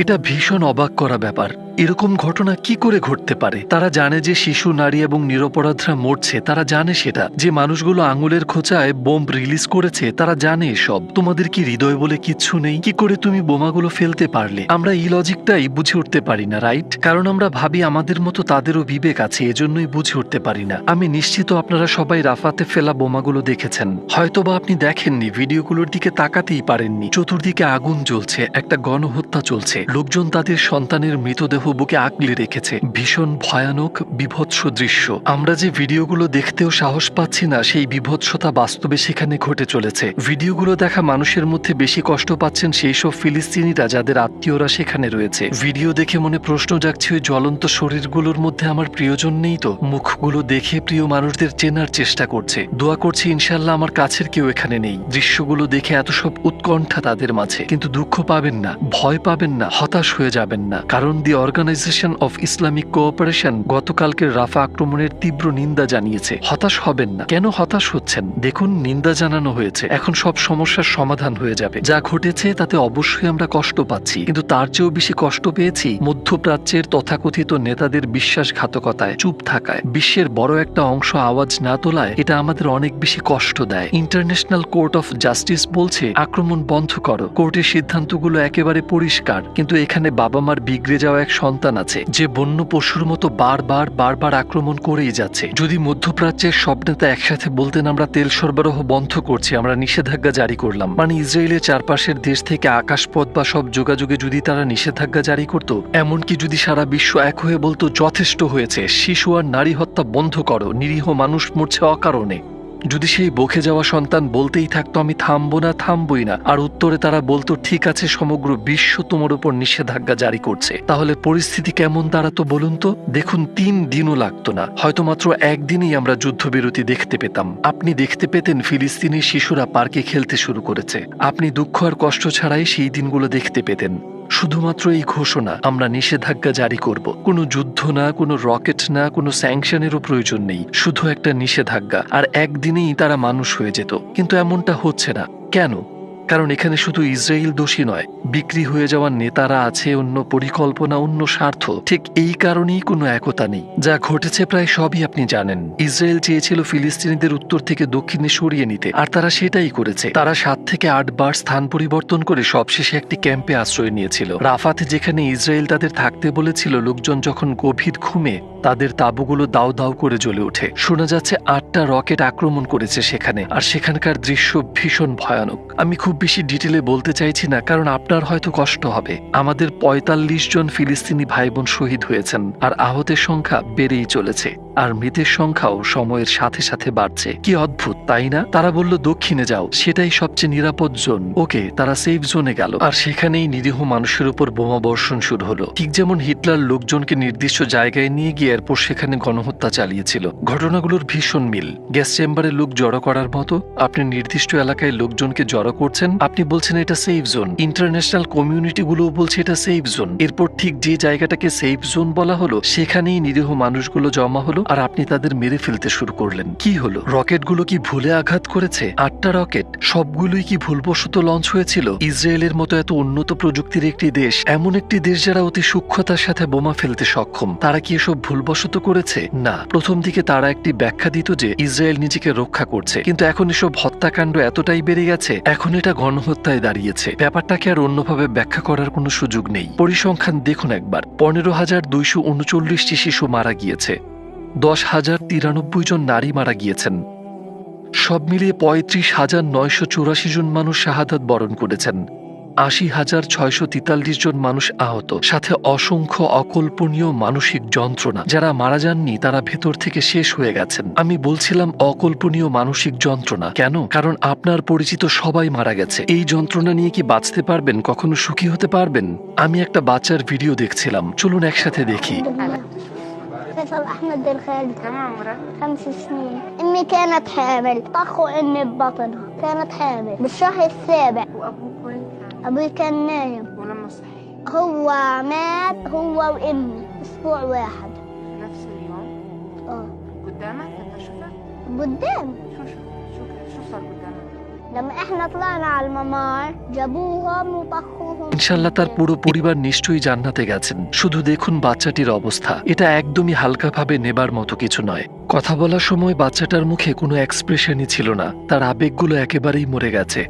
এটা ভীষণ অবাক করা ব্যাপার। এরকম ঘটনা কি করে ঘটতে পারে? তারা জানে যে শিশু, নারী এবং নিরপরাধরা মরছে, তারা জানে সেটা। যে মানুষগুলো আঙুলের খোঁচায় বোম্ব রিলিজ করেছে, তারা জানে এসব। তোমাদের কি হৃদয় বলে কিচ্ছু নেই? কি করে তুমি বোমাগুলো ফেলতে পারলে? আমরা এই লজিকটাই বুঝে উঠতে পারি না, রাইট? কারণ আমরা ভাবি আমাদের মতো তাদেরও বিবেক আছে, এজন্যই বুঝে উঠতে পারি না। আমি নিশ্চিত আপনারা সবাই রাফাতে ফেলা বোমাগুলো দেখেছেন। হয়তোবা আপনি দেখেননি, ভিডিওগুলোর দিকে তাকাতেই পারেননি। চতুর্দিকে আগুন জ্বলছে, একটা গণহত্যা চলছে, লোকজন তাদের সন্তানের মৃতদেহ বুকে আঁকড়ে রেখেছে। ভীষণ ভয়ানক বীভৎস দৃশ্য। আমরা যে ভিডিওগুলো দেখতেও সাহস পাচ্ছি না, সেই বীভৎসতা বাস্তবে সেখানে ঘটে চলেছে। ভিডিওগুলো দেখা মানুষের মধ্যে বেশি কষ্ট পাচ্ছেন সেই সব ফিলিস্তিনিরা যাদের আত্মীয়রা সেখানে রয়েছে। ভিডিও দেখে মনে প্রশ্ন জাগছে, ওই জ্বলন্ত শরীরগুলোর মধ্যে আমার প্রিয়জন নেই তো? মুখগুলো দেখে প্রিয় মানুষদের চেনার চেষ্টা করছে। দোয়া করছি ইনশাল্লাহ আমার কাছের কেউ এখানে নেই। দৃশ্যগুলো দেখে এত সব উৎকণ্ঠা তাদের মাঝে। কিন্তু দুঃখ পাবেন না, ভয় পাবেন না, হতাশ হয়ে যাবেন না। কারণ দি অর্গানাইজেশন অফ ইসলামিক কোঅপারেশন গতকালকের রাফা আক্রমণের তীব্র নিন্দা জানিয়েছে। হতাশ হবেন না। কেন হতাশ হচ্ছেন? দেখুন, নিন্দা জানানো হয়েছে, এখন সব সমস্যার সমাধান হয়ে যাবে। যা ঘটেছে তাতে অবশ্যই আমরা কষ্ট পাচ্ছি, কিন্তু তার চেয়েও বেশি কষ্ট পেয়েছি মধ্যপ্রাচ্যের তথাকথিত নেতাদের বিশ্বাসঘাতকতায়, চুপ থাকায়, বিশ্বের বড় একটা অংশ আওয়াজ না তোলায়। এটা আমাদের অনেক বেশি কষ্ট দেয়। ইন্টারন্যাশনাল কোর্ট অফ জাস্টিস বলছে আক্রমণ বন্ধ করো। কোর্টের সিদ্ধান্তগুলো একেবারে পরিষ্কার, কিন্তু এখানে বাবা মার বিগড়ে যাওয়া এক সন্তান আছে যে বন্য পশুর মতো বারবার আক্রমণ করেই যাচ্ছে। যদি মধ্যপ্রাচ্যের সব নেতা একসাথে বলতেন আমরা তেল সরবরাহ বন্ধ করছি, আমরা নিষেধাজ্ঞা জারি করলাম, মানে ইসরায়েলের চারপাশের দেশ থেকে আকাশপথ বা সব যোগাযোগে যদি তারা নিষেধাজ্ঞা জারি করত, এমনকি যদি সারা বিশ্ব এক হয়ে বলতো যথেষ্ট হয়েছে, শিশু আর নারী হত্যা বন্ধ করো, নিরীহ মানুষ মরছে অকারণে, যদি সেই বকে যাওয়া সন্তান বলতেই থাকতো আমি থামবই না, আর উত্তরে তারা বলতো ঠিক আছে সমগ্র বিশ্ব তোমার উপর নিষেধাজ্ঞা জারি করছে, তাহলে পরিস্থিতি কেমন দাঁড়াতো বলুন তো? দেখুন, 3 দিনও লাগতো না, হয়তো মাত্র একদিনেই আমরা যুদ্ধবিরতি দেখতে পেতাম। আপনি দেখতে পেতেন ফিলিস্তিনি শিশুরা পার্কে খেলতে শুরু করেছে। আপনি দুঃখ আর কষ্ট ছাড়াই সেই দিনগুলো দেখতে পেতেন। শুধুমাত্র এই ঘোষণা, আমরা নিষেধাজ্ঞা জারি করব। কোনো যুদ্ধ না, কোনো রকেট না, কোনো স্যাংশনেরও প্রয়োজন নেই, শুধু একটা নিষেধাজ্ঞা, আর একদিনেই তারা মানুষ হয়ে যেত। কিন্তু এমনটা হচ্ছে না কেন? কারণ এখানে শুধু ইসরায়েল দোষী নয়, বিক্রি হয়ে যাওয়া নেতারা আছে, অন্য পরিকল্পনা, অন্য স্বার্থ। ঠিক এই কারণেই কোনো একতা নেই। যা ঘটেছে প্রায় সবই আপনি জানেন। ইসরায়েল চেয়েছিল ফিলিস্তিনিদের উত্তর থেকে দক্ষিণে সরিয়ে নিতে, আর তারা সেটাই করেছে। তারা 7 থেকে 8 বার স্থান পরিবর্তন করে সবশেষে একটি ক্যাম্পে আশ্রয় নিয়েছিল, রাফাতে, যেখানে ইসরায়েল তাদের থাকতে বলেছিল। লোকজন যখন গভীর ঘুমে, তাদের তাঁবুগুলো দাউ দাউ করে জ্বলে ওঠে। শোনা যাচ্ছে 8টা রকেট আক্রমণ করেছে সেখানে, আর সেখানকার দৃশ্য ভীষণ ভয়ানক। আমি খুব বেশি ডিটেলে বলতে চাইছি না, কারণ আপনার হয়তো কষ্ট হবে। আমাদের 45 জন ফিলিস্তিনি ভাই বোন শহীদ হয়েছেন, আর আহতের সংখ্যা বেড়েই চলেছে, আর মৃতের সংখ্যাও সময়ের সাথে সাথে বাড়ছে। কি অদ্ভুত, তাই না? তারা বলল দক্ষিণে যাও, সেটাই সবচেয়ে নিরাপদ জোন। ওকে, তারা সেফ জোনে গেল, আর সেখানেই নিরীহ মানুষের উপর বোমা বর্ষণ শুরু হলো। ঠিক যেমন হিটলার লোকজনকে নির্দিষ্ট জায়গায় নিয়ে গিয়ে এরপর সেখানে গণহত্যা চালিয়েছিল। ঘটনাগুলোর ভীষণ মিল। গ্যাস চেম্বারে লোক জড়ো করার মতো। আপনি নির্দিষ্ট এলাকায় লোকজনকে জড়ো করছেন, আপনি বলছেন এটা সেফ জোন, ইন্টারন্যাশনাল কমিউনিটি গুলোও বলছে এটা সেফ জোন। এরপর ঠিক যে জায়গাটাকে সেফ জোন বলা হলো, সেখানেই নিরীহ মানুষগুলো জমা হলো, আর আপনি তাদের মেরে ফেলতে শুরু করলেন। কি হলো? রকেটগুলো কি ভুলে আঘাত করেছে? 8টা রকেট, সবগুলোই কি ভুলবশত লঞ্চ হয়েছিল? ইসরায়েলের মতো এত উন্নত প্রযুক্তির একটি দেশ, এমন একটি দেশ যারা অতি সূক্ষ্মতার সাথে বোমা ফেলতে সক্ষম, তারা কি এসব ভুলবশত করেছে? না, প্রথম দিকে তারা একটি ব্যাখ্যা দিত যে ইসরায়েল নিজেকে রক্ষা করছে, কিন্তু এখন এসব হত্যাকাণ্ড এতটাই বেড়ে গেছে, এখন এটা গণহত্যায় দাঁড়িয়েছে। ব্যাপারটাকে আর অন্যভাবে ব্যাখ্যা করার কোনো সুযোগ নেই। পরিসংখ্যান দেখুন একবার, 15,239টি শিশু মারা গিয়েছে, 10,093 জন নারী মারা গিয়েছেন, সব মিলিয়ে 35,984 জন মানুষ শাহাদাত বরণ করেছেন, 80,643 জন মানুষ আহত, সাথে অসংখ্য অকল্পনীয় মানসিক যন্ত্রণা। যারা মারা যাননি তারা ভেতর থেকে শেষ হয়ে গেছেন। আমি বলছিলাম অকল্পনীয় মানসিক যন্ত্রণা কেন? কারণ আপনার পরিচিত সবাই মারা গেছে। এই যন্ত্রণা নিয়ে কি বাঁচতে পারবেন? কখনো সুখী হতে পারবেন? আমি একটা বাচ্চার ভিডিও দেখছিলাম, চলুন একসাথে দেখি। فيصل أحمد الخالد. كم عمرك؟ 5 سنين. أمي كانت حامل، طخوا أمي ببطنها، كانت حامل بالشهر السابع. وأبوك وين كان؟ أبوي كان نايم. ولما صحي هو مات هو وأمي أسبوع واحد. نفس اليوم؟ آه قدامك؟ أنت شفت؟ قدام. شو صار قدامك؟ لما احنا طلعنا على الممر جابوهم وطخوهم ইনশাল্লাহ তার পুরো পরিবার নিশ্চয়ই জান্নাতে গেছেন। শুধু দেখুন বাচ্চাটির অবস্থা, এটা একদমই হালকাভাবে নেবার মতো কিছু নয়। কথা বলার সময় বাচ্চাটার মুখে কোনো এক্সপ্রেশনই ছিল না, তার আবেগগুলো একেবারেই মরে গেছে।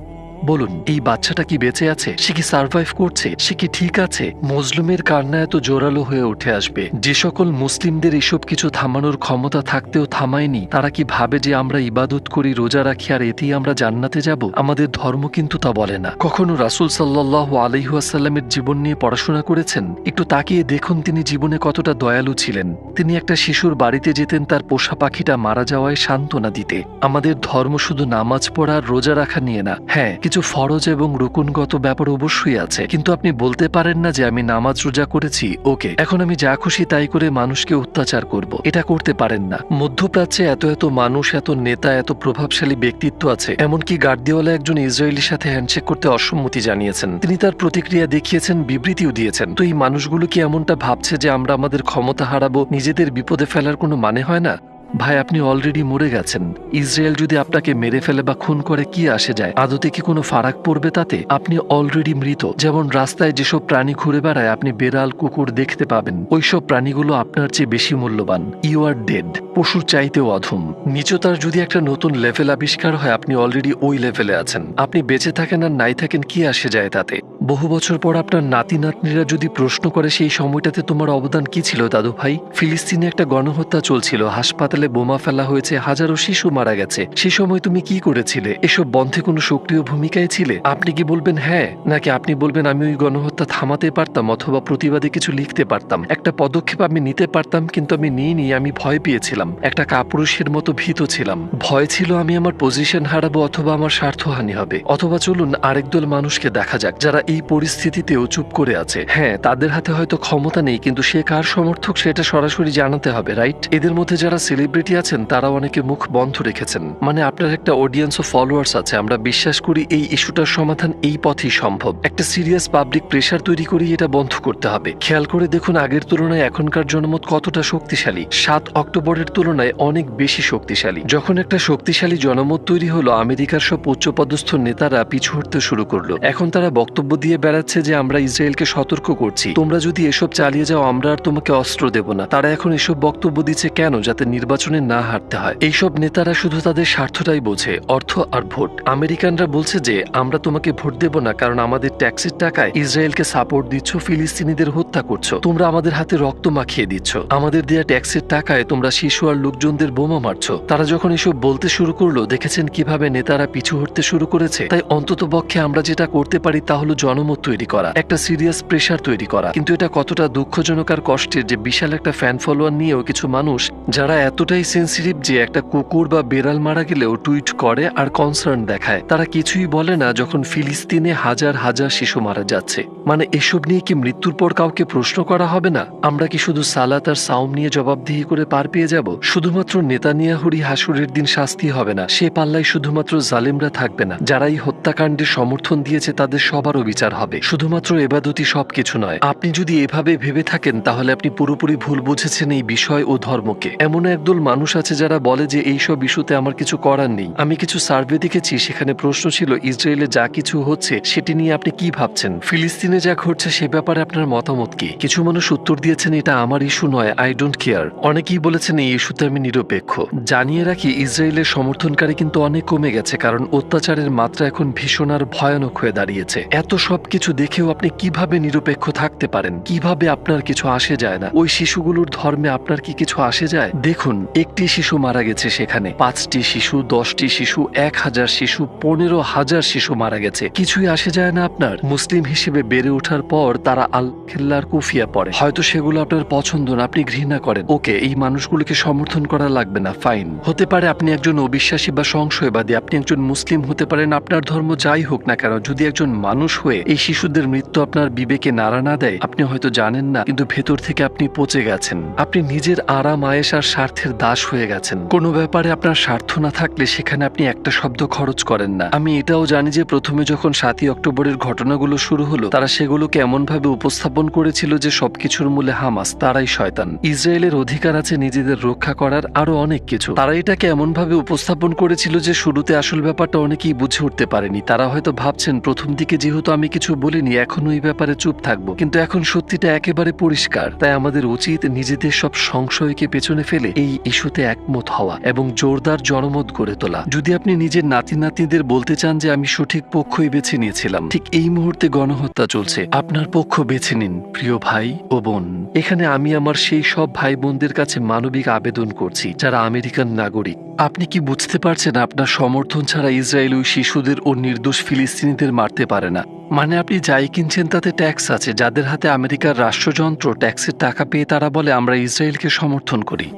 বলুন, এই বাচ্চাটা কি বেঁচে আছে? সে কি সার্ভাইভ করছে? সে কি ঠিক আছে? মজলুমের কান্না এত জোরালো হয়ে উঠে আসবে। যে সকল মুসলিমদের এসব কিছু থামানোর ক্ষমতা থাকতেও থামায়নি, তারা কি ভাবে যে আমরা ইবাদত করি, রোজা রাখি আর এতেই আমরা জান্নাতে যাব? আমাদের ধর্ম কিন্তু তা বলে না। কখনো রাসূল সাল্লাল্লাহু আলাইহি ওয়াসাল্লামের জীবন নিয়ে পড়াশোনা করেছেন? একটু তাকিয়ে দেখুন তিনি জীবনে কতটা দয়ালু ছিলেন। তিনি একটা শিশুর বাড়িতে যেতেন তার পোষা পাখিটা মারা যাওয়ায় সান্ত্বনা দিতে। আমাদের ধর্ম শুধু নামাজ পড়া আর রোজা রাখা নিয়ে না। হ্যাঁ, কিছু ফরজ এবং রুকুনগত ব্যাপার অবশ্যই আছে, কিন্তু আপনি বলতে পারেন না যে আমি নামাজ রোজা করেছি, ওকে এখন আমি যা খুশি তাই করে মানুষকে অত্যাচার করব। এটা করতে পারেন না। মধ্যপ্রাচ্যে এত এত মানুষ, এত নেতা, এত প্রভাবশালী ব্যক্তিত্ব আছে, এমনকি গার্দিওয়ালা একজন ইসরায়েলির সাথে হ্যান্ডশেক করতে অসম্মতি জানিয়েছেন। তিনি তার প্রতিক্রিয়া দেখিয়েছেন, বিবৃতিও দিয়েছেন। তো এই মানুষগুলো কি এমনটা ভাবছে যে আমরা আমাদের ক্ষমতা হারাবো, নিজেদের বিপদে ফেলার কোনো মানে হয় না? ভাই, আপনি অলরেডি মরে গেছেন। ইসরায়েল যদি আপনাকে মেরে ফেলে বা খুন করে কি আসে যায়? আদতে কি কোনো ফারাক পড়বে তাতে? আপনি অলরেডি মৃত। যেমন রাস্তায় যেসব প্রাণী ঘুরে বেড়ায়, আপনি বেড়াল, কুকুর দেখতে পাবেন, ওইসব প্রাণীগুলো আপনার চেয়ে বেশি মূল্যবান। You are dead. পশুর চাইতেও অধম। নিচতার যদি একটা নতুন লেভেল আবিষ্কার হয়, আপনি অলরেডি ওই লেভেলে আছেন। আপনি বেঁচে থাকেন আর নাই থাকেন, কি আসে যায় তাতে? বহু বছর পর আপনার নাতি নাতনিরা যদি প্রশ্ন করে সেই সময়টাতে তোমার অবদান কি ছিল দাদু ভাই? ফিলিস্তিনে একটা গণহত্যা চলছিল, হাসপাতালে বোমা ফেলা হয়েছে, হাজারো শিশু মারা গেছে, সে সময় তুমি কি করেছিলে? এসব বন্ধে কোনো সক্রিয় ভূমিকায় ছিলে? আপনি কি বলবেন হ্যাঁ, নাকি আপনি বলবেন আমি ওই গণহত্যা থামাতে পারতাম অথবা প্রতিবাদে কিছু লিখতে পারতাম, একটা পদক্ষেপ আমি নিতে পারতাম, কিন্তু আমি নিইনি। আমি ভয় পেয়েছিলাম, একটা কাপুরুষের মতো ভীত ছিলাম। ভয় ছিল আমি আমার পজিশন হারাবো অথবা আমার স্বার্থহানি হবে। অথবা চলুন আরেক দল মানুষকে দেখা যাক যারা এই পরিস্থিতিতেও চুপ করে আছে। হ্যাঁ, তাদের হাতে হয়তো ক্ষমতা নেই, কিন্তু সে কার সমর্থক সেটা সরাসরি জানাতে হবে, রাইট? এদের মধ্যে যারা সেলিব্রিটি আছেন তারা অনেকে মুখ বন্ধ রেখেছেন। মানে আপনার একটা অডিয়েন্স ও ফলোয়ার্স আছে। আমরা বিশ্বাস করি এই ইস্যুটার সমাধান এই পথেই সম্ভব। একটা সিরিয়াস পাবলিক প্রেশার তৈরি করে এটা বন্ধ করতে হবে। খেয়াল করে দেখুন আগের তুলনায় এখনকার জনমত কতটা শক্তিশালী। 7 অক্টোবরের তুলনায় অনেক বেশি শক্তিশালী। যখন একটা শক্তিশালী জনমত তৈরি হলো, আমেরিকার সব উচ্চপদস্থ নেতারা পিছু হটতে শুরু করলো। এখন তারা বক্তব্য দিয়ে বেড়াচ্ছে যে আমরা ইসরায়েলকে সতর্ক করছি, তোমরা যদি এসব চালিয়ে যাও আমরা আর তোমাকে অস্ত্র দেব না। তারা এখন এসব বক্তব্য দিচ্ছে কেন? যাতে নির্বাচনে না হারতে হয়। এইসব নেতারা শুধু তাদের স্বার্থটাই বোঝে, অর্থ আর ভোট। আমেরিকানরা বলছে যে আমরা তোমাকে ভোট দেব না কারণ আমাদের ট্যাক্সের টাকায় ইসরায়েলকে সাপোর্ট দিচ্ছ, ফিলিস্তিনিদের হত্যা করছো, তোমরা আমাদের হাতে রক্ত মাখিয়ে দিচ্ছ, আমাদের দেয়া ট্যাক্সের টাকায় তোমরা শিশু আর লোকজনদের বোমা মারছো। তারা যখন এসব বলতে শুরু করলো, দেখেছেন কিভাবে নেতারা পিছু হটতে শুরু করেছে। তাই অন্তত পক্ষে আমরা যেটা করতে পারি তা হলো জনমত তৈরি করা, একটা সিরিয়াস প্রেশার তৈরি করা। কিন্তু এটা কতটা দুঃখজনক আর কষ্টের যে বিশাল একটা ফ্যান ফলোয়ার নিয়েও কিছু মানুষ যারা এতটাই সেন্সিটিভ যে একটা কুকুর বা বেড়াল মারা গেলেও টুইট করে আর কনসার্ন দেখায়, তারা কিছুই বলে না যখন ফিলিস্তিনে হাজার হাজার শিশু মারা যাচ্ছে। মানে এসব নিয়ে কি মৃত্যুর পর কাউকে প্রশ্ন করা হবে না? আমরা কি শুধু সালাত আর সাওম নিয়ে জবাবদিহি করে পার পেয়ে যাব? শুধুমাত্র নেতানিয়াহুরই হাসুরের দিন শাস্তি হবে না, সে পাল্লায় শুধুমাত্র জালিমরা থাকবে না। যারা এই হত্যাকাণ্ডের সমর্থন দিয়েছে তাদের সবারও বিচার হবে। শুধুমাত্র এবাদতই সবকিছু নয়। আপনি যদি এভাবে ভেবে থাকেন তাহলে আপনি পুরোপুরি ভুল বুঝেছেন এই বিষয় ও ধর্মকে। এমন একদল মানুষ আছে যারা বলে যে এইসব ইস্যুতে আমার কিছু করার নেই। আমি কিছু সার্ভে দেখেছি, সেখানে প্রশ্ন ছিল ইসরায়েলে যা কিছু হচ্ছে সেটি নিয়ে আপনি কি ভাবছেন, ফিলিস্তিনে যা ঘটছে সে ব্যাপারে আপনার মতামত কি? কিছু মানুষ উত্তর দিয়েছেন এটা আমার ইস্যু নয়, আই ডোন্ট কেয়ার। অনেকেই বলেছেন এই ইস্যুতে আমি নিরপেক্ষ। জানিয়ে রাখি ইসরায়েলের সমর্থনকারী কিন্তু অনেক কমে গেছে, কারণ অত্যাচারের মাত্রা এখন ভীষণ আর ভয়ানক হয়ে দাঁড়িয়েছে। এত সব কিছু দেখেও আপনি কিভাবে নিরপেক্ষ থাকতে পারেন? কিভাবে আপনার কিছু আসে যায় না? ওই শিশুগুলোর ধর্মে আপনার কি কিছু আসে যায়? দেখুন, একটি শিশু মারা গেছে, সেখানে 5টি শিশু, 10টি শিশু, 1000 শিশু, 15,000 শিশু মারা গেছে। কিছুই আসে যায় না আপনার? মুসলিম হিসেবে বেড়ে ওঠার পর তারা আল খেল্লার কুফিয়া পড়ে, হয়তো সেগুলো আপনার পছন্দ না, আপনি ঘৃণা করেন, ওকে এই মানুষগুলোকে সমর্থন করা লাগবে না, ফাইন। হতে পারে আপনি একজন অবিশ্বাসী বা সংশয়বাদী, আপনি একজন মুসলিম হতে পারেন, আপনার ধর্ম যাই হোক না কেন, যদি একজন মানুষ হয়ে এই শিশুদের মৃত্যু আপনার বিবেকে নাড়া না দেয়, আপনি হয়তো জানেন না কিন্তু ভেতর থেকে আপনি পচে গেছেন। আপনি নিজের আরাম আয়েশ আর স্বার্থের দাস হয়ে গেছেন। কোনো ব্যাপারে আপনার স্বার্থ না থাকলে সেখানে আপনি একটা শব্দ খরচ করেন না। আমি এটাও জানি যে প্রথমে যখন 7ই অক্টোবরের ঘটনাগুলো শুরু হলো, তারা সেগুলোকে এমনভাবে উপস্থাপন করেছিল যে সবকিছুর মূলে হামাস, তারাই শয়তান। ইসরায়েলের অধিকার আছে নিজেদের রক্ষা রক্ষা করার, আরো অনেক কিছু। তারা এটাকে এমন ভাবে উপস্থাপন করেছিল যে শুরুতে আসল ব্যাপারটা অনেকেই বুঝে উঠতে পারেনি। তারা হয়তো ভাবছেন প্রথম দিকে যেহেতু আমি কিছু বলিনি এখনো এই ব্যাপারে চুপ থাকবো, কিন্তু এখন সত্যিটা একেবারে পরিষ্কার। তাই আমাদের উচিত নিজেদের সব সংশয়কে পেছনে ফেলে এই ইস্যুতে একমত হওয়া এবং জোরদার জনমত গড়ে তোলা। যদি আপনি নিজের নাতি নাতনিদের বলতে চান যে আমি সঠিক পক্ষই বেছে নিয়েছিলাম, ঠিক এই মুহূর্তে গণহত্যা চলছে, আপনার পক্ষ বেছে নিন প্রিয় ভাই ও বোন। এখানে আমি আমার সেই সব ভাই বোনদের কাছে মানবিক আবেদন করছি যারা আমেরিকান নাগরিক। আপনি কি বুঝতে পারছেন আপনার সমর্থন ছাড়া ইসরায়েল ওই শিশুদের ও নির্দোষ ফিলিস্তিনিদের মারতে পারে না? মানে আপনি যাই কিনছেন তাতে ট্যাক্স আছে। যাদের হাতে আমেরিকার রাষ্ট্রযন্ত্র, ট্যাক্সের টাকা পেয়ে তারা বলে আমরা ইসরায়েলকে সমর্থন করি।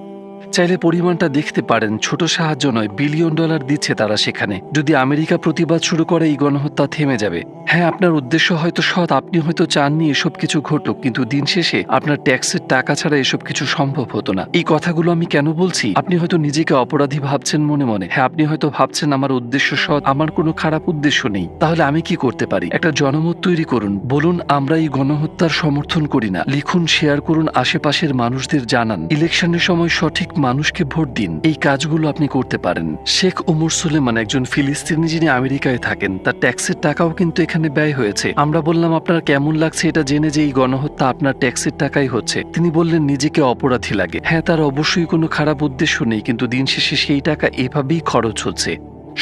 চাইলে পরিমাণটা দেখতে পারেন, ছোট সাহায্য নয়, বিলিয়ন ডলার দিচ্ছে তারা সেখানে। যদি আমেরিকা প্রতিবাদ শুরু করে এই গণহত্যা থেমে যাবে। হ্যাঁ, আপনার উদ্দেশ্য হয়তো সৎ, আপনি হয়তো চাননি এসব কিছু ঘটুক, কিন্তু দিন শেষে আপনার ট্যাক্সের টাকা ছাড়া এসব কিছু সম্ভব হতো না। এই কথাগুলো আমি কেন বলছি? আপনি হয়তো নিজেকে অপরাধী ভাবছেন মনে মনে। হ্যাঁ, আপনি হয়তো ভাবছেন আমার উদ্দেশ্য সৎ, আমার কোনো খারাপ উদ্দেশ্য নেই। তাহলে আমি কি করতে পারি? একটা জনমত তৈরি করুন, বলুন আমরা এই গণহত্যার সমর্থন করি না। লিখুন, শেয়ার করুন, আশেপাশের মানুষদের জানান। ইলেকশনের সময় সঠিক মানুষকে ভোট দিন। এই কাজগুলো আপনি করতে পারেন। শেখ ওমর সুলেমান একজন ফিলিস্তিনি যিনি আমেরিকায় থাকেন, তার ট্যাক্সের টাকাও কিন্তু এখানে ব্যয় হয়েছে। আমরা বললাম আপনার কেমন লাগছে এটা জেনে যে এই গণহত্যা আপনার ট্যাক্সের টাকাই হচ্ছে। তিনি বললেন নিজেকে অপরাধী লাগে। হ্যাঁ, তার অবশ্যই কোনো খারাপ উদ্দেশ্য নেই, কিন্তু দিন শেষে সেই টাকা এভাবেই খরচ হচ্ছে।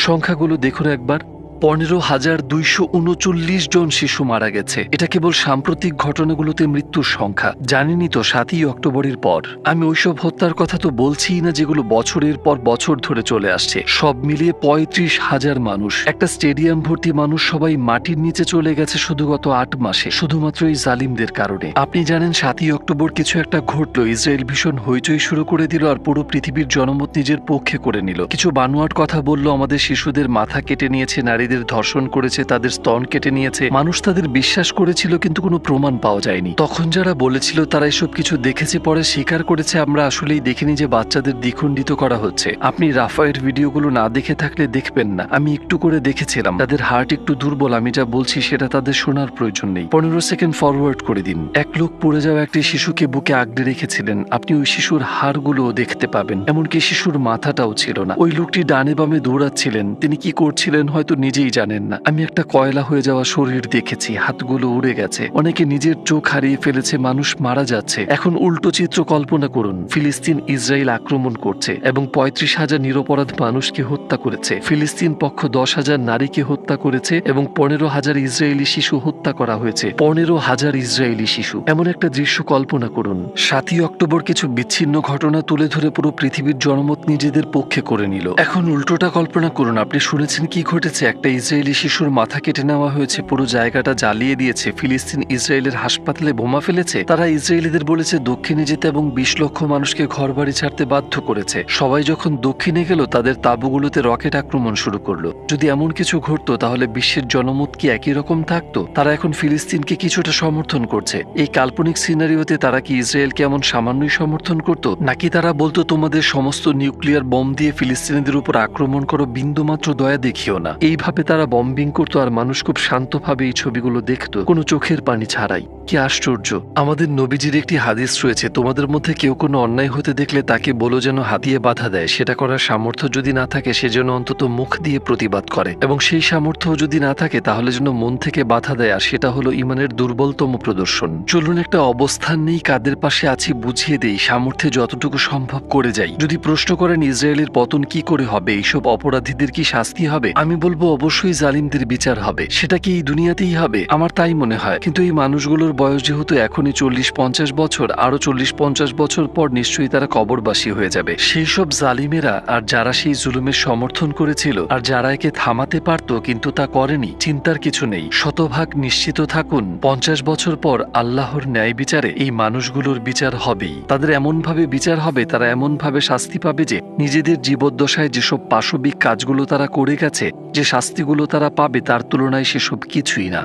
সংখ্যাগুলো দেখুন একবার। 15,239 জন শিশু মারা গেছে। এটা কেবল সাম্প্রতিক ঘটনাগুলোতে মৃত্যুর সংখ্যা। জানেনই তো 7ই অক্টোবরের পর আমি ওইসব হত্যার কথা তো বলছিই না যেগুলো বছরের পর বছর ধরে চলে আসছে। সব মিলিয়ে 35,000 মানুষ, একটা স্টেডিয়াম ভর্তি মানুষ সবাই মাটির নিচে চলে গেছে শুধু গত 8 মাসে, শুধুমাত্র এই জালিমদের কারণে। আপনি জানেন 7ই অক্টোবর কিছু একটা ঘটলো, ইসরায়েল ভীষণ হইচই শুরু করে দিল আর পুরো পৃথিবীর জনমত নিজের পক্ষে করে নিল। কিছু বানোয়াট কথা বললো, আমাদের শিশুদের মাথা কেটে নিয়েছে, নারীদের ধর্ষণ করেছে, তাদের স্তন কেটে নিয়েছে। মানুষ তাদের বিশ্বাস করেছিল কিন্তু কোনো প্রমাণ পাওয়া যায়নি। তখন যারা বলেছিল তারা এসব কিছু দেখেছে, পরে স্বীকার করেছে আমরা আসলেই দেখিনি যে বাচ্চাদের দ্বিখণ্ডিত করা হচ্ছে। আপনি রাফায়ের ভিডিওগুলো না দেখে থাকলে দেখবেন না, আমি একটু করে দেখেছিলাম। তাদের হার্ট একটু দুর্বল, আমি যা বলছি সেটা তাদের শোনার প্রয়োজন নেই। 15 সেকেন্ড ফরওয়ার্ড করে দিন। এক লোক পড়ে যাওয়া একটি শিশুকে বুকে আগলে রেখেছিলেন। আপনি ওই শিশুর হাড়গুলোও দেখতে পাবেন, এমনকি শিশুর মাথাটাও ছিল না। ওই লোকটি ডানে বামে দৌড়াচ্ছিলেন, তিনি কি করছিলেন হয়তো নিজেই জানেন না। আমি একটা কয়লা হয়ে যাওয়া শরীর দেখেছি, হাতগুলো উড়ে গেছে, অনেকে নিজের চোখ হারিয়ে ফেলেছে, মানুষ মারা যাচ্ছে। এখন উল্টো চিত্র কল্পনা করুন, ফিলিস্তিন ইসরায়েল আক্রমণ করছে এবং 35,000 নিরপরাধ মানুষকে হত্যা করেছে। ফিলিস্তিন পক্ষ 10,000 নারীকে হত্যা করেছে এবং 15,000 ইসরায়েলি শিশু হত্যা করা হয়েছে। 15,000 ইসরায়েলি শিশু। এমন একটা দৃশ্য কল্পনা করুন। 7ই অক্টোবর কিছু বিচ্ছিন্ন ঘটনা তুলে ধরে পুরো পৃথিবীর জনমত নিজেদের পক্ষে করে নিল। এখন উল্টোটা কল্পনা করুন, আপনি শুনেছেন কি ঘটেছে? একটা ইসরায়েলি শিশুর মাথা কেটে নেওয়া হয়েছে, পুরো জায়গাটা জ্বালিয়ে দিয়েছে। ফিলিস্তিন ইসরায়েলের হাসপাতালে বোমা ফেলেছে। তারা ইসরায়েলিদের বলেছে দক্ষিণে যেতে এবং 20 লক্ষ মানুষকে ঘরবাড়ি ছাড়তে বাধ্য করেছে। সবাই যখন দক্ষিণে গেল তাদের তাঁবুগুলোতে রকেট আক্রমণ শুরু করলো। যদি এমন কিছু ঘটতো তাহলে বিশ্বের জনমত কি একই রকম থাকতো? তারা এখন ফিলিস্তিনকে কিছুটা সমর্থন করছে। এই কাল্পনিক সিনারিওতে তারা কি ইসরায়েলকে এমন সামান্যই সমর্থন করত, নাকি তারা বলতো তোমাদের সমস্ত নিউক্লিয়ার বম দিয়ে ফিলিস্তিনিদের উপর আক্রমণ করো, বিন্দুমাত্র দয়া দেখিও না? এইভাবে তারা বম্বিং করতো আর মানুষ খুব শান্তভাবে এই ছবিগুলো দেখতো, কোনো চোখের পানি ছাড়াই। কি আশ্চর্য! আমাদের নবীজির একটি হাদিস রয়েছে, তোমাদের মধ্যে কেউ কোনো অন্যায় হতে দেখলে তাকে বলো যেন হাত দিয়ে বাধা দেয়। সেটা করার সামর্থ্য যদি না থাকে সেজন্য অন্তত মুখ দিয়ে প্রতিবাদ করে, এবং সেই সামর্থ্য যদি না থাকে তাহলে যেন মন থেকে বাধা দেয়, আর সেটা হলো ইমানের দুর্বলতম প্রদর্শন। চলুন একটা অবস্থান নেই, কাদের পাশে আছি বুঝিয়ে দেই, সামর্থ্যে যতটুকু সম্ভব করে যাই। যদি প্রশ্ন করেন ইসরায়েলের পতন কি করে হবে, এইসব অপরাধীদের কি শাস্তি হবে, আমি বলবো অবশ্যই জালিমদের বিচার হবে। সেটা কি এই দুনিয়াতেই হবে? আমার তাই মনে হয়। কিন্তু এই মানুষগুলোর বয়স যেহেতু এখনই 40-50 বছর, আরো 40-50 বছর পর নিশ্চয়ই তারা কবরবাসী হয়ে যাবে। সেই সব জালিমেরা আর যারা সেই জুলুমের সমর্থন করেছিল আর যারা একে থামাতে পারত কিন্তু তা করেনি, চিন্তার কিছু নেই। শতভাগ নিশ্চিত থাকুন 50 বছর পর আল্লাহর ন্যায় বিচারে এই মানুষগুলোর বিচার হবেই। তাদের এমনভাবে বিচার হবে, তারা এমনভাবে শাস্তি পাবে যে নিজেদের জীবদ্দশায় যেসব পাশবিক কাজগুলো তারা করে গেছে, যে শাস্তিগুলো তারা পাবে তার তুলনায় সেসব কিছুই না।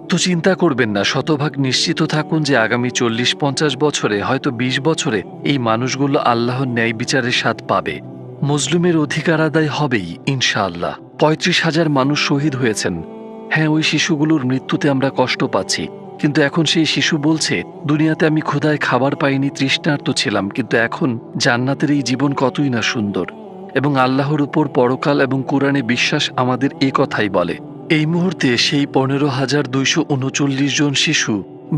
তো চিন্তা করবেন না, শতভাগ নিশ্চিত থাকুন যে আগামী 40-50 বছরে, হয়তো 20 বছরে এই মানুষগুলো আল্লাহর ন্যায় বিচারের স্বাদ পাবে। মজলুমের অধিকার আদায় হবেই ইনশাআল্লাহ। 35,000 মানুষ শহীদ হয়েছেন। হ্যাঁ, ওই শিশুগুলোর মৃত্যুতে আমরা কষ্ট পাচ্ছি, কিন্তু এখন সেই শিশু বলছে, দুনিয়াতে আমি ক্ষুধায় খাবার পাইনি, তৃষ্ণার্ত ছিলাম, কিন্তু এখন জান্নাতের এই জীবন কতই না সুন্দর। এবং আল্লাহর উপর পরকাল এবং কোরআনে বিশ্বাস আমাদের এ কথাই বলে। এই মুহূর্তে সেই 15,239 জন শিশু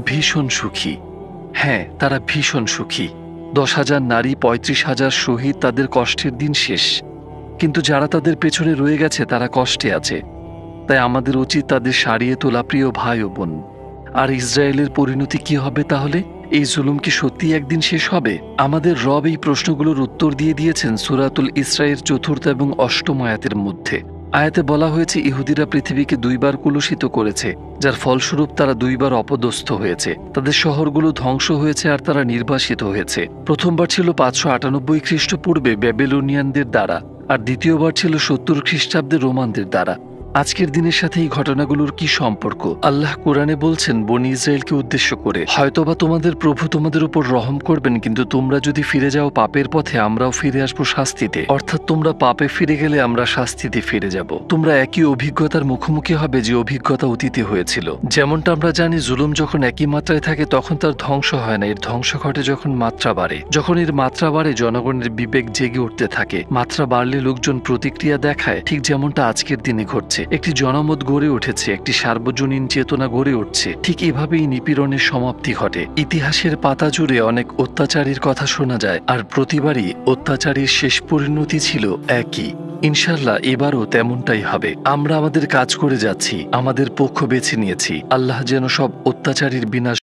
ভীষণ সুখী। হ্যাঁ, তারা ভীষণ সুখী। 10,000 নারী, 35,000 শহীদ, তাদের কষ্টের দিন শেষ। কিন্তু যারা তাদের পেছনে রয়ে গেছে তারা কষ্টে আছে। তাই আমাদের উচিত তাদের সারিয়ে তোলা, প্রিয় ভাই ও বোন। আর ইসরায়েলের পরিণতি কি হবে তাহলে? এই জুলুম কি সত্যি একদিন শেষ হবে? আমাদের রব এই প্রশ্নগুলোর উত্তর দিয়ে দিয়েছেন সূরাতুল ইসরায়ের 4th এবং 8ম আয়াতের মধ্যে। আয়াতে বলা হয়েছে, ইহুদিরা পৃথিবীকে 2 বার কলুষিত করেছে, যার ফলস্বরূপ তারা 2 বার অপদস্থ হয়েছে। তাদের শহরগুলো ধ্বংস হয়েছে আর তারা নির্বাসিত হয়েছে। প্রথমবার ছিল 598 খ্রিস্টপূর্বে ব্যাবিলনিয়ানদের দ্বারা, আর দ্বিতীয়বার ছিল 70 খ্রিস্টাব্দে রোমানদের দ্বারা। আজকের দিনের সাথে এই ঘটনাগুলোর কি সম্পর্ক? আল্লাহ কোরআনে বলছেন বনি ইসরায়েলকে উদ্দেশ্য করে, হয়তোবা তোমাদের প্রভু তোমাদের উপর রহম করবেন, কিন্তু তোমরা যদি ফিরে যাও পাপের পথে, আমরাও ফিরে আসবো শাস্তিতে। অর্থাৎ তোমরা পাপে ফিরে গেলে আমরা শাস্তিতে ফিরে যাব। তোমরা একই অভিজ্ঞতার মুখোমুখি হবে যে অভিজ্ঞতা অতীতে হয়েছিল। যেমনটা আমরা জানি, জুলুম যখন একই মাত্রায় থাকে তখন তার ধ্বংস হয় না, এর ধ্বংস ঘটে যখন মাত্রা বাড়ে। যখন এর মাত্রা বাড়ে, জনগণের বিবেক জেগে উঠতে থাকে। মাত্রা বাড়লে লোকজন প্রতিক্রিয়া দেখায়, ঠিক যেমনটা আজকের দিনে ঘটছে। একটি জনমত গড়ে উঠেছে, একটি সার্বজনীন চেতনা গড়ে উঠছে। ঠিক এভাবেই নিপীড়নের সমাপ্তি ঘটে। ইতিহাসের পাতা জুড়ে অনেক অত্যাচারীর কথা শোনা যায়, আর প্রতিবারই অত্যাচারীর শেষ পরিণতি ছিল একই। ইনশাল্লাহ এবারও তেমনটাই হবে। আমরা আমাদের কাজ করে যাচ্ছি, আমাদের পক্ষ বেছে নিয়েছি। আল্লাহ যেন সব অত্যাচারীর বিনাশ